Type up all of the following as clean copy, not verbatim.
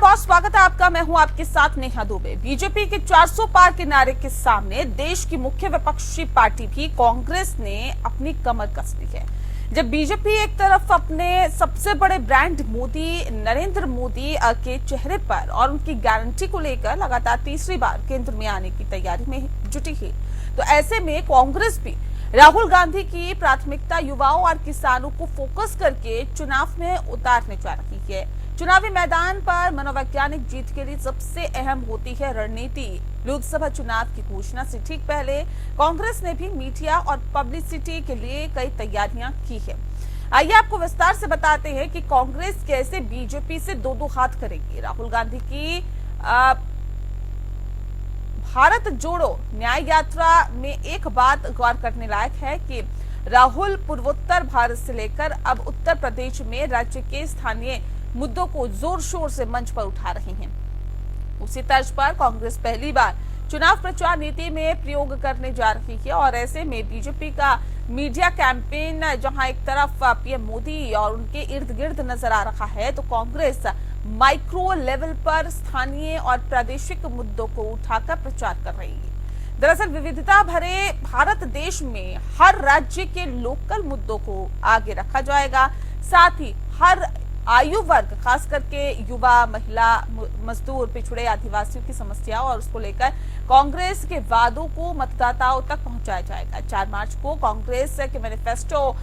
बहुत स्वागत है आपका। मैं हूं आपके साथ नेहा दुबे। बीजेपी के 400 पार के नारे के सामने देश की मुख्य विपक्षी पार्टी भी कांग्रेस ने अपनी कमर कस ली है। जब बीजेपी एक तरफ अपने सबसे बड़े ब्रांड मोदी नरेंद्र मोदी के चेहरे पर और उनकी गारंटी को लेकर लगातार तीसरी बार केंद्र में आने की तैयारी में जुटी है, तो ऐसे में कांग्रेस भी राहुल गांधी की प्राथमिकता युवाओं और किसानों को फोकस करके चुनाव में उतारने जा रही है। चुनावी मैदान पर मनोवैज्ञानिक जीत के लिए सबसे अहम होती है रणनीति। लोकसभा चुनाव की घोषणा से ठीक पहले कांग्रेस ने भी मीडिया और पब्लिसिटी के लिए कई तैयारियां की है। आइए आपको विस्तार से बताते हैं कि कांग्रेस कैसे बीजेपी से दो हाथ करेगी। राहुल गांधी की भारत जोड़ो न्याय यात्रा में एक बात गौर करने लायक है कि राहुल पूर्वोत्तर भारत से लेकर अब उत्तर प्रदेश में राज्य के स्थानीय मुद्दों को जोर शोर से मंच पर उठा रहे हैं। उसी तर्ज पर कांग्रेस पहली बार चुनाव प्रचार नीति में प्रयोग करने जा रही है और ऐसे में बीजेपी का मीडिया कैंपेन जहां एक तरफ पीएम मोदी और उनके इर्द गिर्द नजर आ रहा है, तो कांग्रेस माइक्रो लेवल पर स्थानीय और प्रादेशिक मुद्दों को उठाकर प्रचार कर रही है। दरअसल विविधता भरे भारत देश में हर राज्य के लोकल मुद्दों को आगे रखा जाएगा। साथ ही हर आयु वर्ग, खास करके युवा, महिला, मजदूर, पिछड़े, आदिवासियों की समस्या और उसको लेकर कांग्रेस के वादों को मतदाताओं तक पहुंचाया जाएगा। 4 मार्च को कांग्रेस के मैनिफेस्टो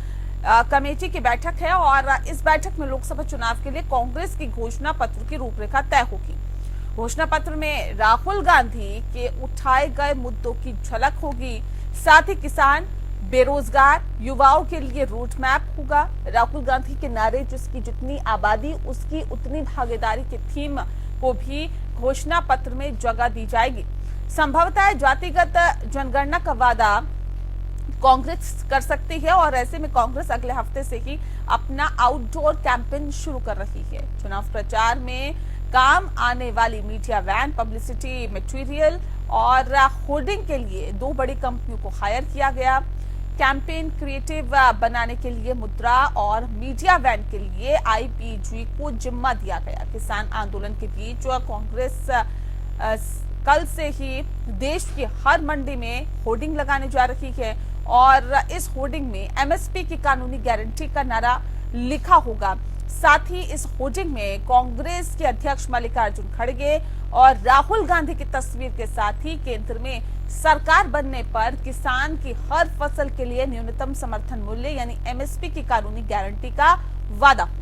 कमेटी की बैठक है और इस बैठक में लोकसभा चुनाव के लिए कांग्रेस की घोषणा पत्र की रूपरेखा तय होगी। घोषणा पत्र में राहुल गांधी के उठाए गए मुद्दों की झलक होगी। साथ ही किसान, बेरोजगार, युवाओं के लिए रोड मैप होगा। राहुल गांधी के नारे जिसकी जितनी आबादी उसकी उतनी भागीदारी के थीम को भी घोषणा पत्र में जगह दी जाएगी। संभवतः जातिगत जनगणना का वादा कांग्रेस कर सकती है और ऐसे में कांग्रेस अगले हफ्ते से ही अपना आउटडोर कैंपेन शुरू कर रही है। चुनाव प्रचार में काम आने वाली मीडिया वैन, पब्लिसिटी मटेरियल और होर्डिंग के लिए 2 बड़ी कंपनियों को हायर किया गया। कैंपेन क्रिएटिव बनाने के लिए मुद्रा और मीडिया वैन के लिए आईपीजी को जिम्मा दिया गया। किसान आंदोलन के बीच कांग्रेस कल से ही देश की हर मंडी में होर्डिंग लगाने जा रही है और इस होर्डिंग में एमएसपी की कानूनी गारंटी का नारा लिखा होगा। साथ ही इस होर्डिंग में कांग्रेस के अध्यक्ष मल्लिकार्जुन खड़गे और राहुल गांधी की तस्वीर के साथ ही केंद्र में सरकार बनने पर किसान की हर फसल के लिए न्यूनतम समर्थन मूल्य यानी एमएसपी की कानूनी गारंटी का वादा होगा।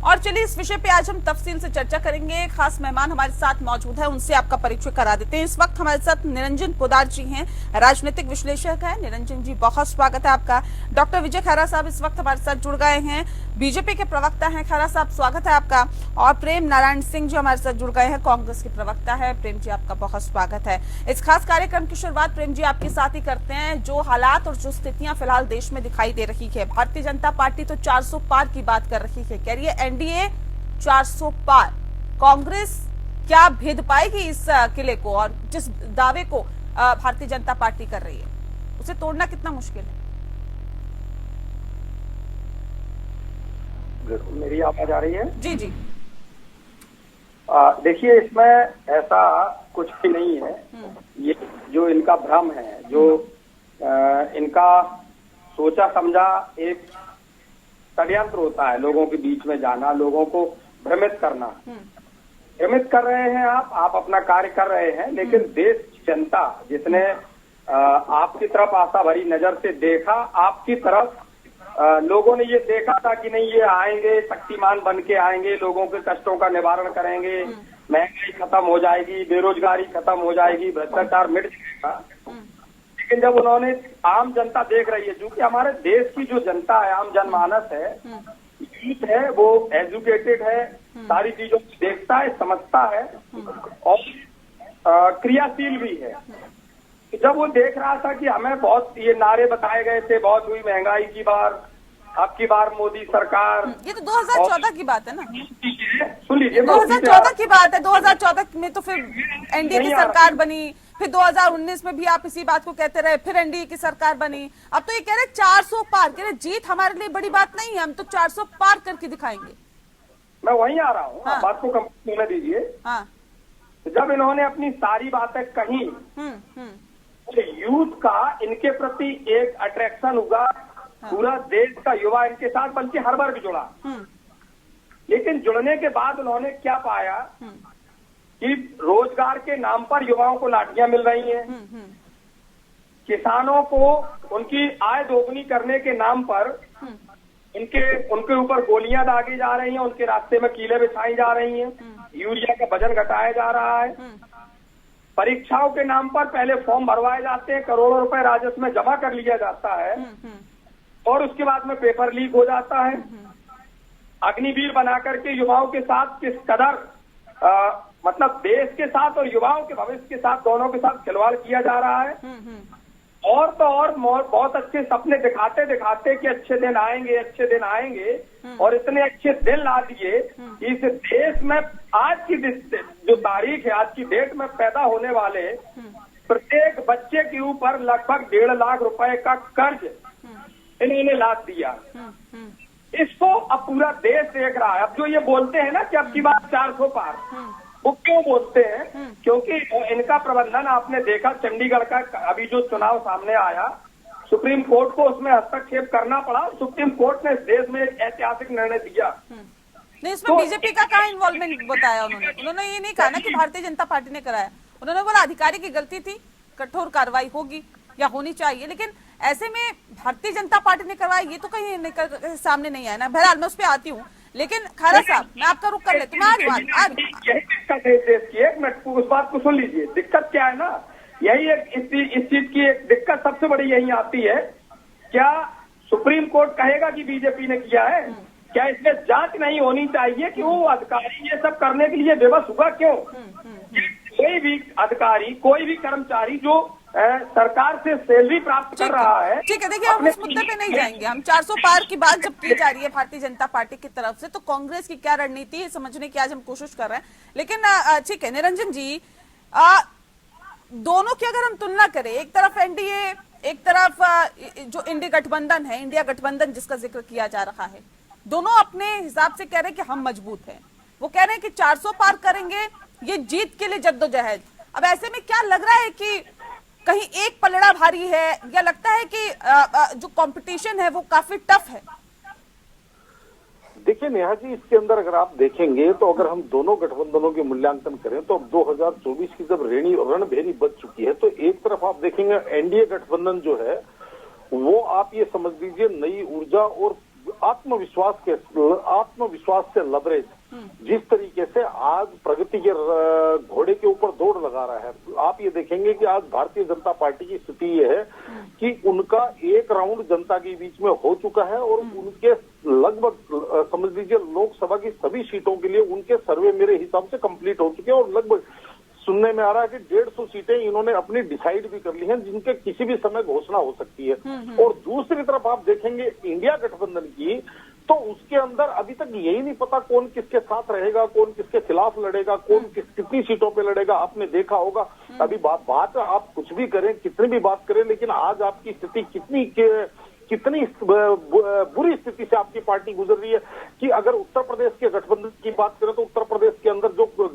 और चलिए इस विषय पे आज हम तफसील से चर्चा करेंगे। खास मेहमान हमारे साथ मौजूद है, उनसे आपका परिचय करा देते हैं। इस वक्त हमारे साथ निरंजन पोदार जी हैं, राजनीतिक विश्लेषक हैं। निरंजन जी, बहुत स्वागत है आपका। डॉक्टर विजय खैरा साहब इस वक्त हमारे साथ जुड़ गए हैं, बीजेपी के प्रवक्ता हैं। खैरा साहब, स्वागत है आपका। और प्रेम नारायण सिंह जी हमारे साथ जुड़ गए हैं, कांग्रेस के प्रवक्ता है। प्रेम जी, आपका बहुत स्वागत है। इस खास कार्यक्रम की शुरुआत प्रेम जी आपके साथ ही करते हैं। जो हालात और जो स्थितियां फिलहाल देश में दिखाई दे रही है, भारतीय जनता पार्टी तो 400 पार की बात कर रही है, कह रही है एनडीए 400 पार। कांग्रेस क्या भेद पाएगी इस किले को, और जिस दावे को भारतीय जनता पार्टी कर रही है उसे तोड़ना कितना मुश्किल है? मेरी आवाज आ रही है? जी जी। देखिए, इसमें ऐसा कुछ भी नहीं है। ये जो इनका भ्रम है, जो इनका सोचा समझा एक षड्यंत्र होता है, लोगों के बीच में जाना, लोगों को भ्रमित करना। भ्रमित कर रहे हैं आप अपना कार्य कर रहे हैं, लेकिन देश की जनता जिसने आपकी तरफ आशा भरी नजर से देखा, आपकी तरफ लोगों ने ये देखा था कि नहीं, ये आएंगे, शक्तिमान बन के आएंगे, लोगों के कष्टों का निवारण करेंगे, महंगाई खत्म हो जाएगी, बेरोजगारी खत्म हो जाएगी, भ्रष्टाचार मिट जाएगा। लेकिन जब उन्होंने आम जनता देख रही है, क्योंकि हमारे देश की जो जनता है, आम जनमानस है, यूथ है, वो एजुकेटेड है, सारी चीजों को देखता है, समझता है और क्रियाशील भी है। जब वो देख रहा था कि हमें बहुत ये नारे बताए गए थे, बहुत हुई महंगाई की बार, अब की बार मोदी सरकार, ये तो 2014 की बात है ना, सुन लीजिए 2014 की बात है। 2014 में तो फिर एनडीए की सरकार बनी, फिर 2019 में भी आप इसी बात को कहते रहे, फिर एनडीए की सरकार बनी। अब तो ये कह रहे 400 पार, कह रहे जीत हमारे लिए बड़ी बात नहीं है, हम तो 400 पार करके दिखाएंगे। मैं वहीं आ रहा हूँ, हाँ। बात को कंप्लीट होने दीजिए। हाँ। जब इन्होंने अपनी सारी बातें कही, तो यूथ का इनके प्रति एक अट्रैक्शन हुआ, पूरा देश का युवा इनके साथ, बल्कि हर वर्ग जुड़ा। लेकिन जुड़ने के बाद उन्होंने क्या पाया कि रोजगार के नाम पर युवाओं को लाठियां मिल रही हैं, किसानों को उनकी आय दोगुनी करने के नाम पर उनके ऊपर गोलियां दागी जा रही हैं, उनके रास्ते में कीलें बिछाई जा रही हैं, यूरिया का वजन घटाया जा रहा है, परीक्षाओं के नाम पर पहले फॉर्म भरवाए जाते हैं, करोड़ों रुपए राजस्व में जमा कर लिया जाता है और उसके बाद में पेपर लीक हो जाता है। अग्निवीर बना करके युवाओं के साथ किस कदर मतलब देश के साथ और युवाओं के भविष्य के साथ, दोनों के साथ खिलवाड़ किया जा रहा है। और तो और बहुत अच्छे सपने दिखाते दिखाते कि अच्छे दिन आएंगे, अच्छे दिन आएंगे, और इतने अच्छे दिन ला दिए कि इस देश में आज की जो तारीख है, आज की डेट में पैदा होने वाले प्रत्येक बच्चे के ऊपर लगभग 1.5 लाख रुपए का कर्ज इन्होंने लाद दिया। इसको अब पूरा देश देख रहा है। अब जो ये बोलते हैं ना कि अब की बात 400 पार, वो क्यों बोलते हैं? क्योंकि इनका प्रबंधन आपने देखा, चंडीगढ़ का अभी जो चुनाव सामने आया, सुप्रीम कोर्ट को उसमें हस्तक्षेप करना पड़ा। सुप्रीम कोर्ट ने इस देश में एक ऐतिहासिक निर्णय दिया। नहीं, इसमें बीजेपी का कहाँ इन्वॉल्वमेंट बताया उन्होंने ये नहीं कहा ना कि भारतीय जनता पार्टी ने कराया। उन्होंने बोला अधिकारी की गलती थी, कठोर कार्रवाई होगी या होनी चाहिए, लेकिन ऐसे में भारतीय जनता पार्टी ने करवाया ये तो कहीं सामने नहीं आया ना। बहरहाल मैं उस पर आती हूँ, लेकिन खैरा साहब मैं आपका रुख कर लेती हूँ। यही दिक्कत है देश की। एक मिनट उस बात को सुन लीजिए। दिक्कत क्या है ना, यही इस चीज की एक दिक्कत सबसे बड़ी यही आती है। क्या सुप्रीम कोर्ट कहेगा कि बीजेपी ने किया है? क्या इसमें जांच नहीं होनी चाहिए कि वो अधिकारी ये सब करने के लिए बेबस हुआ क्यों? कोई भी अधिकारी, कोई भी कर्मचारी जो सरकार से सैलरी प्राप्त कर रहा है। ठीक है, देखिए हम इस मुद्दे पे नहीं जाएंगे। हम 400 पार की बात जब की जा रही है भारतीय जनता पार्टी की तरफ से, तो कांग्रेस की क्या रणनीति है समझने की आज हम कोशिश कर रहे हैं। लेकिन ठीक है निरंजन जी, दोनों की अगर हम तुलना करें, एक तरफ एनडीए, एक तरफ जो इंडिया गठबंधन है, इंडिया गठबंधन जिसका जिक्र किया जा रहा है, दोनों अपने हिसाब से कह रहे हैं कि हम मजबूत हैं। वो कह रहे हैं कि 400 पार करेंगे, ये जीत के लिए जद्दोजहद। अब ऐसे में क्या लग रहा है कि कहीं एक पलड़ा भारी है, या लगता है कि जो कंपटीशन है वो काफी टफ है? देखिए नेहा जी, इसके अंदर अगर आप देखेंगे तो अगर हम दोनों गठबंधनों के मूल्यांकन करें तो अब 2024 की जब रणभेरी बच चुकी है, तो एक तरफ आप देखेंगे एनडीए गठबंधन जो है वो आप ये समझ लीजिए नई ऊर्जा और आत्मविश्वास से लबरेज जिस तरीके से आज प्रगति के घोड़े के ऊपर दौड़ लगा रहा है। आप ये देखेंगे कि आज भारतीय जनता पार्टी की स्थिति ये है कि उनका एक राउंड जनता के बीच में हो चुका है और उनके लगभग समझ लीजिए लोकसभा की सभी सीटों के लिए उनके सर्वे मेरे हिसाब से कंप्लीट हो चुके हैं और लगभग सुनने में आ रहा है कि 150 सीटें इन्होंने अपनी डिसाइड भी कर ली हैं, जिनके किसी भी समय घोषणा हो सकती है। और दूसरी तरफ आप देखेंगे इंडिया गठबंधन की, तो उसके अंदर अभी तक यही नहीं पता कौन किसके साथ रहेगा, कौन किसके खिलाफ लड़ेगा, कौन कितनी सीटों पे लड़ेगा। आपने देखा होगा अभी बात आप कुछ भी करें, कितनी भी बात करें, लेकिन आज आपकी स्थिति कितनी बुरी स्थिति से आपकी पार्टी गुजर रही है कि अगर उत्तर प्रदेश के गठबंधन की बात करें तो उत्तर प्रदेश के अंदर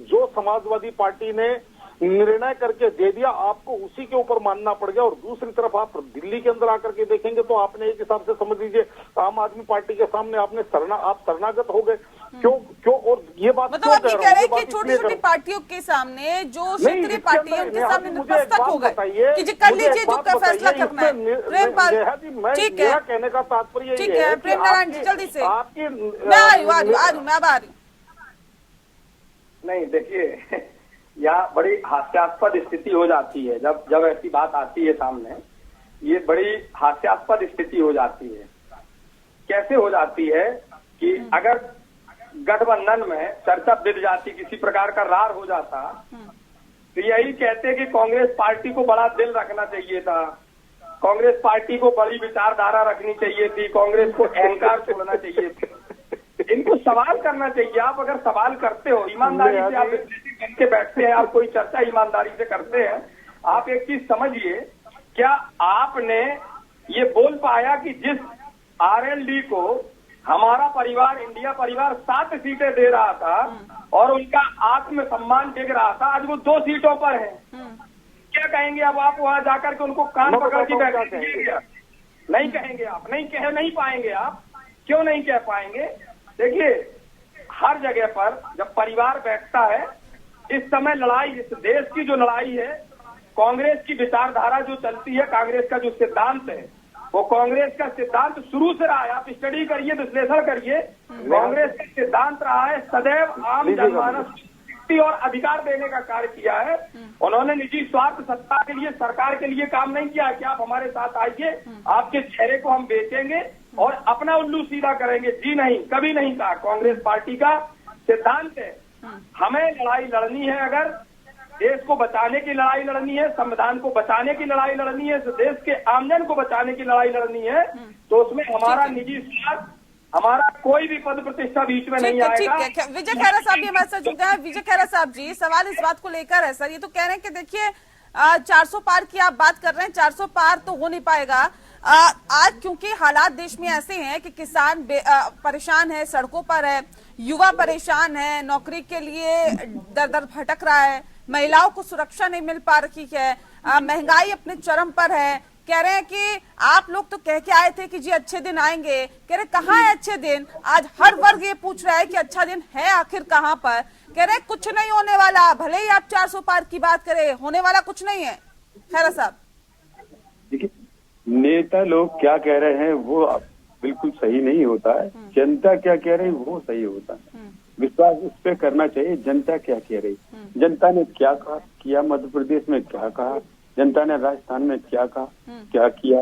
जो समाजवादी पार्टी ने निर्णय करके दे दिया, आपको उसी के ऊपर मानना पड़ गया। और दूसरी तरफ आप दिल्ली के अंदर आकर के देखेंगे तो आपने एक हिसाब से समझ लीजिए आम आदमी पार्टी के सामने आप शरणागत हो गए। क्यों और ये बात मतलब आप ये कह रहे हैं कि छोटी छोटी पार्टियों के सामने, जो क्षेत्रीय पार्टी है उनके सामने नतमस्तक हो गए कि जी कर लीजिए जो फैसला करना है। प्रेमपाल, ठीक है, कहने का तात्पर्य ठीक है। प्रेम नारायण जी जल्दी से, मैं आ रही हूँ। नहीं देखिए, यहाँ बड़ी हास्यास्पद स्थिति हो जाती है जब ऐसी बात आती है सामने। ये बड़ी हास्यास्पद स्थिति हो जाती है। कैसे हो जाती है कि अगर गठबंधन में चर्चा बिक जाती, किसी प्रकार का रार हो जाता, तो यही कहते कि कांग्रेस पार्टी को बड़ा दिल रखना चाहिए था, कांग्रेस पार्टी को बड़ी विचारधारा रखनी चाहिए थी, कांग्रेस को अहंकार छोड़ना चाहिए था। इनको सवाल करना चाहिए। आप अगर सवाल करते हो ईमानदारी से, आप बन के बैठते हैं, आप कोई चर्चा ईमानदारी से करते हैं, आप एक चीज समझिए, क्या आपने ये बोल पाया कि जिस आरएलडी को हमारा परिवार, इंडिया परिवार 7 सीटें दे रहा था और उनका आत्मसम्मान टिक रहा था, आज वो 2 सीटों पर है। क्या कहेंगे अब आप वहां जाकर के उनको कान पकड़ के बैठेंगे? नहीं कहेंगे आप, नहीं पाएंगे आप। क्यों नहीं कह पाएंगे? देखिए, हर जगह पर जब परिवार बैठता है, इस समय लड़ाई, इस देश की जो लड़ाई है, कांग्रेस की विचारधारा जो चलती है, कांग्रेस का जो सिद्धांत है, वो कांग्रेस का सिद्धांत शुरू से रहा है। आप स्टडी करिए, विश्लेषण करिए। कांग्रेस का सिद्धांत रहा है सदैव आम जनमानस को और अधिकार देने का कार्य किया है। उन्होंने निजी स्वार्थ, सत्ता के लिए, सरकार के लिए काम नहीं किया कि आप हमारे साथ आइए, आपके चेहरे को हम बेचेंगे और अपना उल्लू सीधा करेंगे। जी नहीं, कभी नहीं कहा। कांग्रेस पार्टी का सिद्धांत है, हमें लड़ाई लड़नी है, अगर देश को बचाने की लड़ाई लड़नी है, संविधान को बचाने की लड़ाई लड़नी है, देश के आमजन को बचाने की लड़ाई लड़नी है, तो उसमें हमारा निजी स्वार्थ, हमारा कोई भी पद प्रतिष्ठा बीच में नहीं आएगा। ठीक है, विजय खैरा साहब भी हमारे साथ जुड़ गए हैं। विजय खैरा साहब जी, सवाल इस बात को लेकर है सर, ये तो कह रहे हैं कि देखिए 400 पार की आप बात कर रहे हैं, 400 पार तो हो नहीं पाएगा आज, क्योंकि हालात देश में ऐसे हैं कि किसान परेशान है, सड़कों पर है, युवा परेशान है, नौकरी के लिए दर दर भटक रहा है, महिलाओं को सुरक्षा नहीं मिल पा रही है, महंगाई अपने चरम पर है। कह रहे हैं कि आप लोग तो कह के आए थे कि जी अच्छे दिन आएंगे, कह रहे कहाँ है अच्छे दिन? आज हर वर्ग ये पूछ रहा है कि अच्छा दिन है आखिर कहाँ पर। कह रहे कुछ नहीं होने वाला, भले ही आप 400 पार की बात करें, होने वाला कुछ नहीं है। खैरा साहब, देखिए, नेता लोग क्या कह रहे हैं वो बिल्कुल सही नहीं होता है, जनता क्या कह रही है वो सही होता है। विश्वास उस पर करना चाहिए, जनता क्या कह रही, जनता ने क्या कहा, किया, मध्य प्रदेश में क्या कहा, जनता ने राजस्थान में क्या कहा, क्या किया,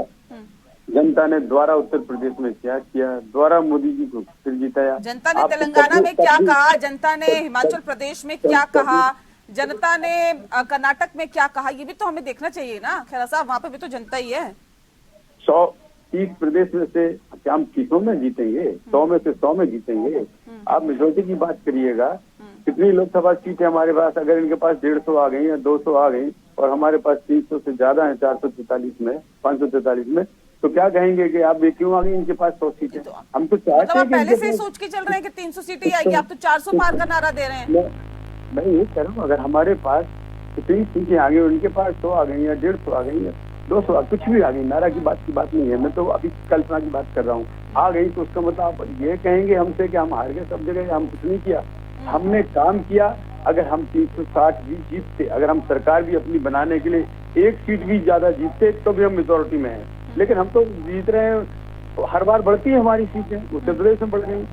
जनता ने द्वारा उत्तर प्रदेश में क्या किया, द्वारा मोदी जी को फिर जिताया, जनता ने तेलंगाना में क्या कहा, जनता ने हिमाचल प्रदेश में क्या कहा, जनता ने कर्नाटक में क्या कहा, ये भी तो हमें देखना चाहिए ना खैरा साहब, वहाँ पे भी तो जनता ही है। 130 प्रदेश में से हम 30 में जीतेंगे, 100 में से 100 में जीतेंगे। आप मेजोरिटी की बात करिएगा, कितनी लोकसभा सीटें हमारे पास, अगर इनके पास 150 आ गई या 200 आ गई और हमारे पास 300 से ज्यादा है, 443 में, 543 में, तो क्या कहेंगे कि आप क्यों आ गई इनके पास 100 सीटें? हम तो चाहते हैं, पहले से ही सोच के चल रहे हैं कि 300 सीटें आएगी, आप तो 400 पार का नारा दे रहे हैं। मैं ये कह रहा हूँ, अगर हमारे पास 3 सीटें आ गई, उनके पास 100 आ गई या 150 आ गई या 200 कुछ भी आ गई, नारा की बात नहीं है, मैं तो अभी कल्पना की बात कर रहा हूँ। आ गई तो उसका मतलब आप ये कहेंगे हमसे कि हम हार गए सब जगह, हम कुछ नहीं किया, हमने काम किया। अगर हम 360 भी जीतते, अगर हम सरकार भी अपनी बनाने के लिए 1 सीट भी ज्यादा जीतते तो भी हम मेजोरिटी में हैं, लेकिन हम तो जीत रहे हैं, तो हर बार बढ़ती है हमारी सीटें, उत्तर प्रदेश में बढ़ गई,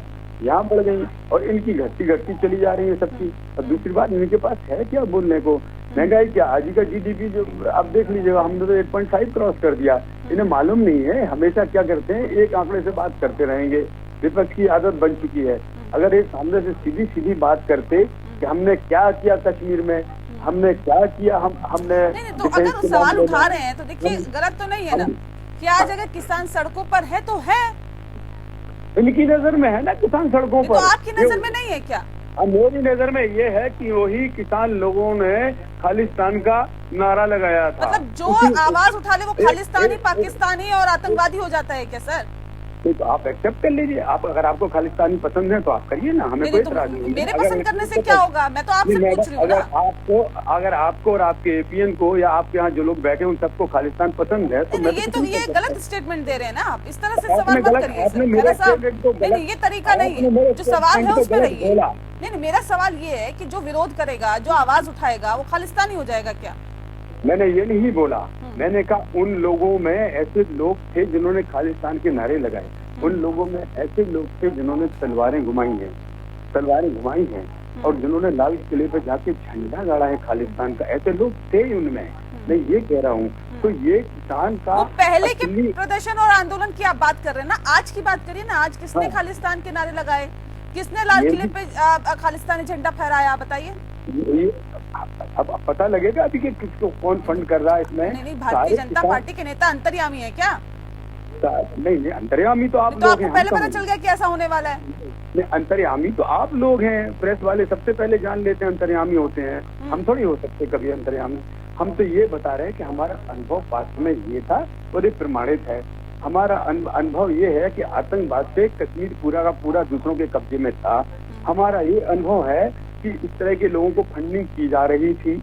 यहाँ बढ़ गई, और इनकी घटती चली जा रही है सबकी। और दूसरी बात, इनके पास है क्या बोलने को? महंगाई क्या, आज का जीडीपी जो आप देख लीजिएगा, हमने तो 8.5 क्रॉस कर दिया। इन्हें मालूम नहीं है, हमेशा क्या करते हैं, एक आंकड़े से बात करते रहेंगे, विपक्ष की आदत बन चुकी है। अगर एक सामने से सीधी बात करते कि हमने क्या किया कश्मीर में, हमने क्या किया, हमने नहीं, तो अगर वो सवाल उठा रहे हैं तो देखिए गलत तो नहीं है ना कि आज अगर किसान सड़कों पर है तो है, इनकी नजर में है ना किसान सड़कों पर, तो आपकी नजर में नहीं है क्या? मेरी नजर में ये है कि वही किसान लोगों ने खालिस्तान का नारा लगाया था। मतलब जो आवाज उठा ले वो खालिस्तानी, पाकिस्तानी और आतंकवादी हो जाता है क्या सर? तो आप एक्सेप्ट कर लीजिए, आप अगर आपको खालिस्तानी पसंद है तो आप करिए ना, हमें कोई इतराज नहीं। मेरे पसंद करने से क्या होगा, मैं तो आपसे पूछ रही हूँ ना। अगर आपको और आपके एपीएन को या आपके यहाँ जो लोग बैठे उन सबको खालिस्तान पसंद है तो ये गलत स्टेटमेंट दे रहे हैं ना आप, इस तरह से सवाल मत करिए। नहीं, ये तरीका नहीं है, जो सवाल है उसमें रहिए। नहीं, मेरा सवाल ये है कि जो विरोध करेगा, जो आवाज उठाएगा, वो खालिस्तानी हो जाएगा क्या? मैंने ये नहीं बोला, मैंने कहा उन लोगों में ऐसे लोग थे जिन्होंने खालिस्तान के नारे लगाए, उन लोगों में ऐसे लोग थे जिन्होंने तलवारें घुमाई हैं और जिन्होंने लाल किले पे जाके झंडा गाड़ा है खालिस्तान का, ऐसे लोग थे उनमें। मैं ये कह रहा हूँ, तो ये किसान का तो पहले के प्रदर्शन और आंदोलन की आप बात कर रहे हैं ना, आज की बात करिए ना। आज किसने खालिस्तान के नारे लगाए, किसने लाल किले पे खालिस्तानी झंडा फहराया, बताइए? अब पता लगेगा अभी कि किसको कौन फंड कर रहा है इसमें। नहीं, भारतीय जनता पार्टी के नेता अंतर्यामी है क्या? नहीं, अंतर्यामी तो आप तो लोग आपको हैं। पहले पता चल गया कि ऐसा होने वाला है? नहीं, अंतर्यामी तो आप लोग हैं, प्रेस वाले सबसे पहले जान लेते हैं अंतर्यामी होते हैं। हम थोड़ी हो सकते कभी अंतर्यामी। हम तो ये बता रहे हैं कि हमारा अनुभव वास्तव में ये था और ये प्रमाणित है। हमारा अनुभव ये है कि आतंकवाद से कश्मीर पूरा का पूरा दूसरों के कब्जे में था। हमारा ये अनुभव है कि इस तरह के लोगों को फंडिंग की जा रही थी,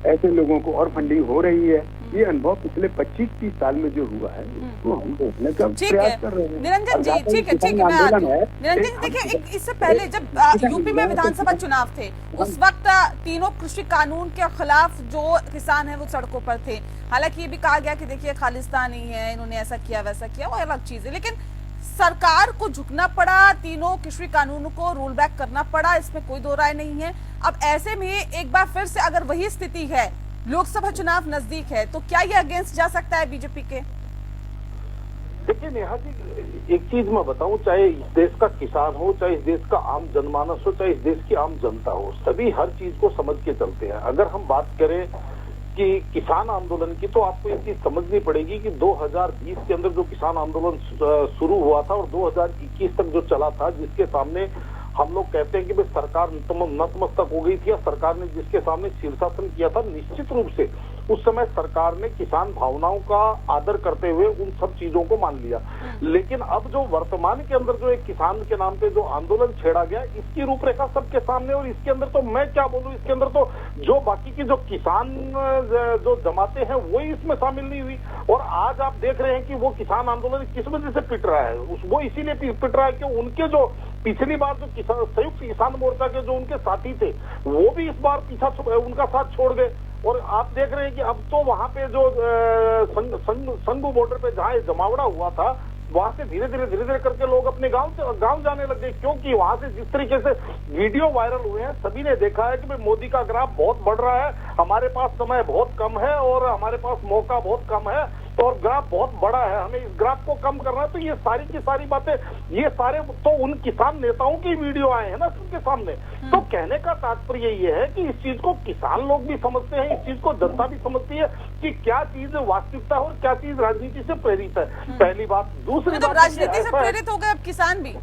ऐसे लोगों को और फंडिंग हो रही है। ये अनुभव पिछले 25-30 साल में जो हुआ है वो हम देखने का प्रयास कर रहे हैं। निरंजन जी, ठीक है, मैं आती हूं। निरंजन जी देखिए, इससे पहले जब यूपी में विधानसभा चुनाव थे उस वक्त तीनों कृषि कानून के खिलाफ जो किसान है वो सड़कों पर थे। हालांकि ये भी कहा गया कि देखिए खालिस्तानी है, इन्होंने ऐसा किया वैसा किया, वो अलग चीज है, लेकिन सरकार को झुकना पड़ा, तीनों कृषि कानूनों को रोल बैक करना पड़ा, इसमें कोई दो राय नहीं है। अब ऐसे में एक बार फिर से अगर वही स्थिति है, लोकसभा चुनाव नजदीक है, तो क्या ये अगेंस्ट जा सकता है बीजेपी के? देखिए नेहा जी, एक चीज मैं बताऊं, चाहे इस देश का किसान हो, चाहे इस देश का आम जनमानस हो, चाहे इस देश की आम जनता हो, सभी हर चीज को समझ के चलते हैं। अगर हम बात करें कि किसान आंदोलन की, तो आपको एक चीज समझनी पड़ेगी कि 2020 के अंदर जो किसान आंदोलन शुरू हुआ था और 2021 तक जो चला था, जिसके सामने हम लोग कहते हैं कि भाई सरकार नतमस्तक हो गई थी, और सरकार ने जिसके सामने शीर्षासन किया था, निश्चित रूप से उस समय सरकार ने किसान भावनाओं का आदर करते हुए उन सब चीजों को मान लिया। लेकिन अब जो वर्तमान के अंदर जो एक किसान के नाम पे जो आंदोलन छेड़ा गया, इसकी रूपरेखा सबके सामने, और इसके अंदर तो मैं क्या बोलूं, इसके अंदर तो जो बाकी की जो किसान जो जमाते हैं वो इसमें शामिल नहीं हुई। और आज आप देख रहे हैं कि वो किसान आंदोलन किस वजह से पिट रहा है, वो इसीलिए पिट रहा है कि उनके जो पिछली बार जो संयुक्त किसान मोर्चा के जो उनके साथी थे वो भी इस बार पीछा उनका साथ छोड़ गए। और आप देख रहे हैं कि अब तो वहां पे जो संगू बॉर्डर पे जहां जमावड़ा हुआ था, वहां से धीरे धीरे करके लोग अपने गांव जाने लगे, क्योंकि वहां से जिस तरीके से वीडियो वायरल हुए हैं, सभी ने देखा है कि भाई मोदी का ग्राफ बहुत बढ़ रहा है, हमारे पास समय बहुत कम है और हमारे पास मौका बहुत कम है और ग्राफ बहुत बड़ा है, हमें इस ग्राफ को कम करना है। तो ये सारी की सारी बातें, ये सारे तो उन किसान नेताओं की वीडियो आए हैं ना सबके सामने। तो कहने का तात्पर्य ये है कि इस चीज को किसान लोग भी समझते हैं, इस चीज को जनता भी समझती है कि क्या चीज वास्तविकता है और क्या चीज राजनीति से प्रेरित है। पहली बात। दूसरी बात, राजनीति से प्रेरित हो गए अब किसान भी।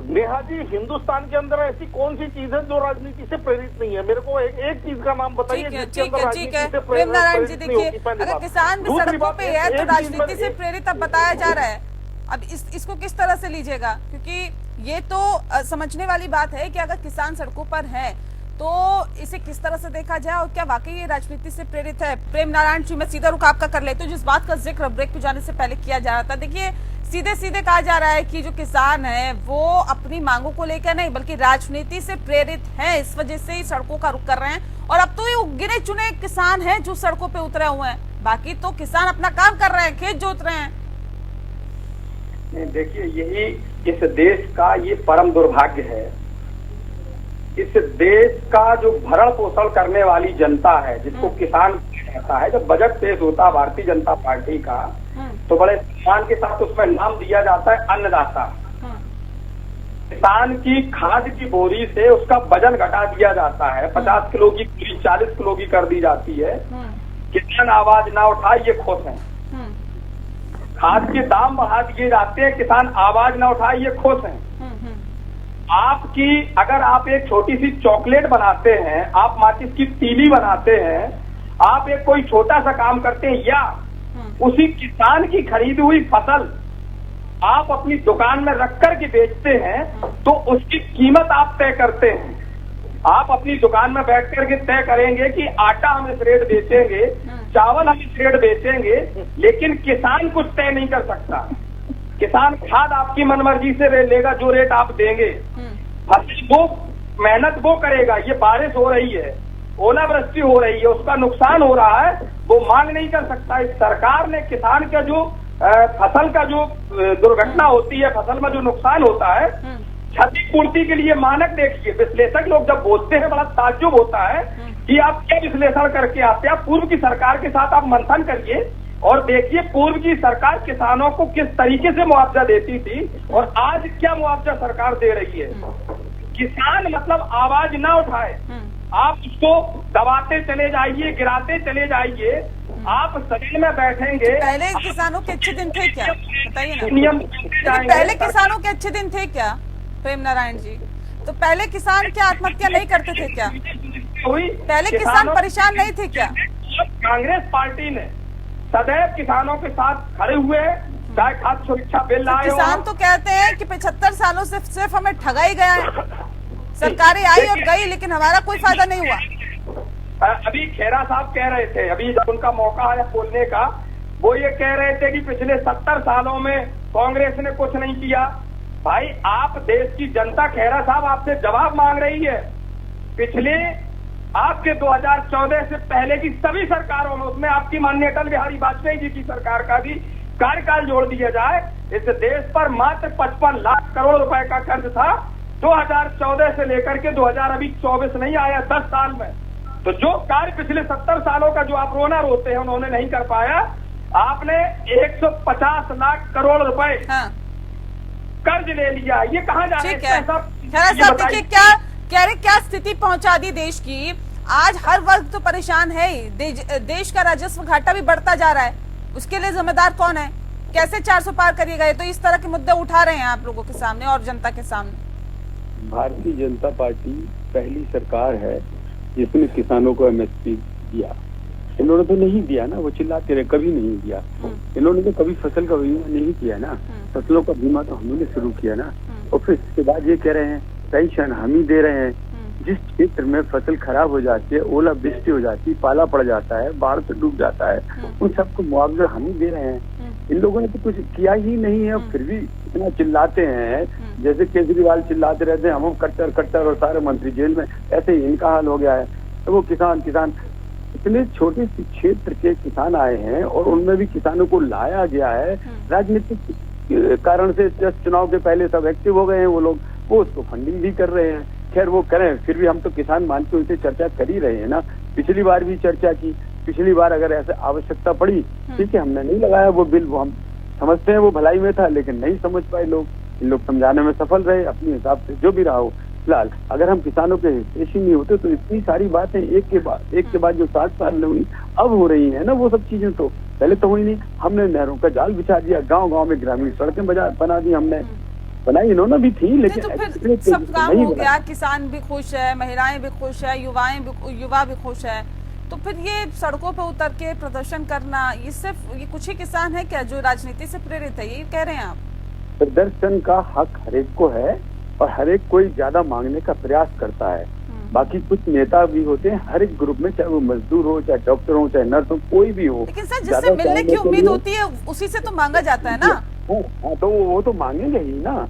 नेहा जी, हिंदुस्तान के अंदर ऐसी कौन सी चीज है जो राजनीति से प्रेरित नहीं है? मेरे को एक चीज का नाम बताइए जिसके अंदर राजनीति से प्रेम नारायण जी, देखिए अगर किसान भी सड़कों पे है तो राजनीति से प्रेरित अब बताया जा रहा है। अब इसको किस तरह से लीजिएगा, क्योंकि ये तो समझने वाली बात है कि अगर किसान सड़कों पर है तो इसे किस तरह से देखा जाए और क्या वाकई ये राजनीति से प्रेरित है? प्रेम नारायण जी, मैं सीधा रुख आपका कर लेती हूँ। जिस बात का जिक्र ब्रेक पे जाने से पहले किया जा रहा था, देखिए सीधे कहा जा रहा है कि जो किसान है वो अपनी मांगों को लेकर नहीं बल्कि राजनीति से प्रेरित है, इस वजह से ही सड़कों का रुख कर रहे हैं। और अब तो ये गिने चुने किसान हैं जो सड़कों पे उतरे हुए हैं, बाकी तो किसान अपना काम कर रहे हैं, खेत जोत रहे हैं। देखिए, यही इस देश का ये परम दुर्भाग्य है। इस देश का जो भरण पोषण करने वाली जनता है, जिसको किसान कहता है, जब बजट पेश होता है भारतीय जनता पार्टी का, तो बड़े सम्मान के साथ उसमें नाम दिया जाता है अन्नदाता। किसान की खाद की बोरी से उसका वजन घटा दिया जाता है, 50 किलो की 40 किलो की कर दी जाती है। किसान आवाज ना उठाए ये खुश हैं। खाद के दाम बढ़ा दिए जाते हैं, किसान आवाज ना उठाए ये खुश हैं। आपकी अगर आप एक छोटी सी चॉकलेट बनाते हैं, आप माचिस की तीली बनाते हैं, आप एक कोई छोटा सा काम करते हैं, या उसी किसान की खरीदी हुई फसल आप अपनी दुकान में रख कर के बेचते हैं, तो उसकी कीमत आप तय करते हैं। आप अपनी दुकान में बैठ करके तय करेंगे कि आटा हम इस रेट बेचेंगे, चावल हम इस रेट बेचेंगे, लेकिन किसान कुछ तय नहीं कर सकता। किसान खाद आपकी मनमर्जी से लेगा जो रेट आप देंगे, फसल वो मेहनत वो करेगा। ये बारिश हो रही है, ओलावृष्टि हो रही है, उसका नुकसान हो रहा है, वो मांग नहीं कर सकता। इस सरकार ने किसान का जो फसल का जो दुर्घटना होती है, फसल में जो नुकसान होता है, क्षतिपूर्ति के लिए मानक देखिए। विश्लेषक लोग जब बोलते हैं बड़ा ताज्जुब होता है कि आप क्या विश्लेषण करके आते हैं। आप पूर्व की सरकार के साथ आप मंथन करिए और देखिए पूर्व की सरकार किसानों को किस तरीके से मुआवजा देती थी और आज क्या मुआवजा सरकार दे रही है। किसान मतलब आवाज ना उठाए, आप उसको दबाते चले जाइए, गिराते चले जाइए, आप सदन में बैठेंगे। पहले किसानों के अच्छे दिन थे क्या, बताइए ना। नियम पहले किसानों के अच्छे दिन थे क्या प्रेम नारायण जी? तो पहले किसान क्या आत्महत्या नहीं करते थे क्या? हुई, पहले किसान परेशान नहीं थे क्या? कांग्रेस पार्टी ने सदैव किसानों के साथ खड़े हुए, चाहे खाद्य सुरक्षा बिल लाए हो। किसान तो कहते हैं कि 75 सालों से सिर्फ हमें ठगा ही गया है, सरकारें आई और गई लेकिन हमारा कोई फायदा नहीं हुआ। अभी खेरा साहब कह रहे थे, अभी जब उनका मौका आया बोलने का, वो ये कह रहे थे कि पिछले 70 सालों में कांग्रेस ने कुछ नहीं किया। भाई आप देश की जनता, खेरा साहब आपसे जवाब मांग रही है। पिछले आपके 2014 से पहले की सभी सरकारों में, उसमें आपकी माननीय अटल बिहारी वाजपेयी जी की सरकार का भी कार्यकाल जोड़ दिया जाए, इस देश पर मात्र 55 लाख करोड़ रुपए का कर्ज था 2014 से लेकर के 2024 नहीं आया 10 साल में। तो जो कार्य पिछले 70 सालों का जो आप रोना रोते हैं उन्होंने नहीं कर पाया, आपने 150 लाख करोड़ रुपए कर्ज ले लिया। ये कहाँ जा रहे हैं साहब? देखिए क्या स्थिति पहुंचा दी देश की। आज हर वर्ग तो परेशान है ही, देश का राजस्व घाटा भी बढ़ता जा रहा है, उसके लिए जिम्मेदार कौन है? कैसे 400 पार करिएगा? ये तो इस तरह के मुद्दे उठा रहे हैं आप लोगों के सामने और जनता के सामने। भारतीय जनता पार्टी पहली सरकार है जिसने किसानों को एमएसपी दिया। इन्होंने तो नहीं दिया ना, वो चिल्लाते रहे, कभी नहीं दिया। इन्होंने तो कभी फसल का बीमा नहीं किया ना, फसलों का बीमा तो हमने शुरू किया ना। और फिर इसके बाद ये कह रहे हैं पेंशन हम ही दे रहे हैं। जिस क्षेत्र में फसल खराब हो जाती है, ओलावृष्टि हो जाती है, पाला पड़ जाता है, बाढ़ से डूब जाता है, उन सबको मुआवजा हम ही दे रहे हैं। इन लोगों ने तो कुछ किया ही नहीं है, फिर भी इतना चिल्लाते हैं। जैसे केजरीवाल चिल्लाते रहते हैं हम कट्टर और सारे मंत्री जेल में, ऐसे ही इनका हाल हो गया है। तो वो किसान इतने छोटे से क्षेत्र के किसान आए हैं और उनमें भी किसानों को लाया गया है राजनीतिक कारण से। जस्ट चुनाव के पहले सब एक्टिव हो गए हैं वो लोग, वो उसको फंडिंग भी कर रहे हैं। खैर वो करें, फिर भी हम तो किसान मान के उनसे चर्चा कर ही रहे हैं ना। पिछली बार भी चर्चा की, पिछली बार अगर ऐसे आवश्यकता पड़ी, ठीक है, हमने नहीं लगाया वो बिल, वो हम समझते हैं वो भलाई में था, लेकिन नहीं समझ पाए लोग। इन लोग समझाने में सफल रहे अपने हिसाब से, जो भी रहा हो। फिलहाल अगर हम किसानों के हितैषी नहीं होते तो इतनी सारी बातें एक के बाद जो 60 साल में हुई अब हो रही है ना, वो सब चीजें तो पहले तो हुई नहीं। हमने नहरों का जाल बिछा दिया, गाँव में ग्रामीण सड़कें बना दी हमने, बनाई इन्होंने भी थी, लेकिन तो फिर सब काम हो गया, किसान भी खुश है, महिलाएं भी खुश है, युवा भी खुश है। तो फिर ये सड़कों पर उतर के प्रदर्शन करना, ये सिर्फ ये कुछ ही किसान है क्या जो राजनीति से प्रेरित है, ये कह रहे हैं आप? प्रदर्शन का हक हरेक को है और हरेक कोई ज्यादा मांगने का प्रयास करता है। बाकी कुछ नेता भी होते हैं हर एक ग्रुप में, चाहे वो मजदूर हो, चाहे डॉक्टर हो, चाहे नर्स हो, कोई भी हो। लेकिन सर जिससे मिलने की उम्मीद होती है उसी से तो मांगा जाता है ना। हाँ, तो वो तो मांगेंगे ही ना।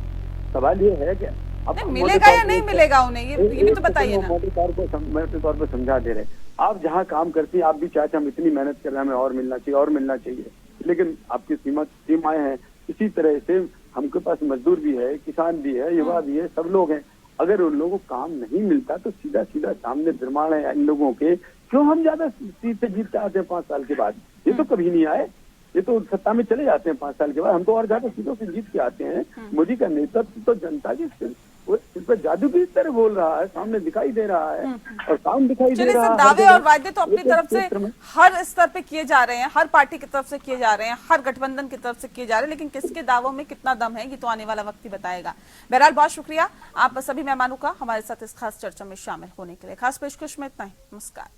सवाल ये है कि अब मिलेगा या नहीं मिलेगा उन्हें, ये भी तो बताइए ना। मोटे तौर पर समझा दे रहे हैं। आप जहाँ काम करती हैं आप भी चाहते हम इतनी मेहनत कर रहे हैं, हमें और मिलना चाहिए, लेकिन आपकी सीमाएं हैं। इसी तरह से हमके पास मजदूर भी है, किसान भी है, युवा भी है, सब लोग हैं। अगर उन लोगों को काम नहीं मिलता तो सीधा सामने निर्माण है इन लोगों के। क्यों हम ज्यादा सीट से जीत आते हैं 5 साल के बाद? ये तो कभी नहीं आए, ये तो सत्ता में चले जाते हैं 5 साल के बाद। हम तो और ज्यादा सीटों से जीत के आते हैं। मोदी का नेतृत्व तो जनता की इस पर जादू की तरह बोल रहा है, सामने दिखाई दे रहा है और काम दिखाई दे रहा है। दावे और वादे तो अपनी तरफ से हर स्तर पे किए जा रहे हैं, हर पार्टी की तरफ से किए जा रहे हैं, हर गठबंधन की तरफ से किए जा रहे हैं, लेकिन किसके दावों में कितना दम है ये तो आने वाला वक्त ही बताएगा। बहरहाल बहुत शुक्रिया आप सभी मेहमानों का हमारे साथ इस खास चर्चा में शामिल होने के लिए। खास पेशकश में इतना ही, नमस्कार।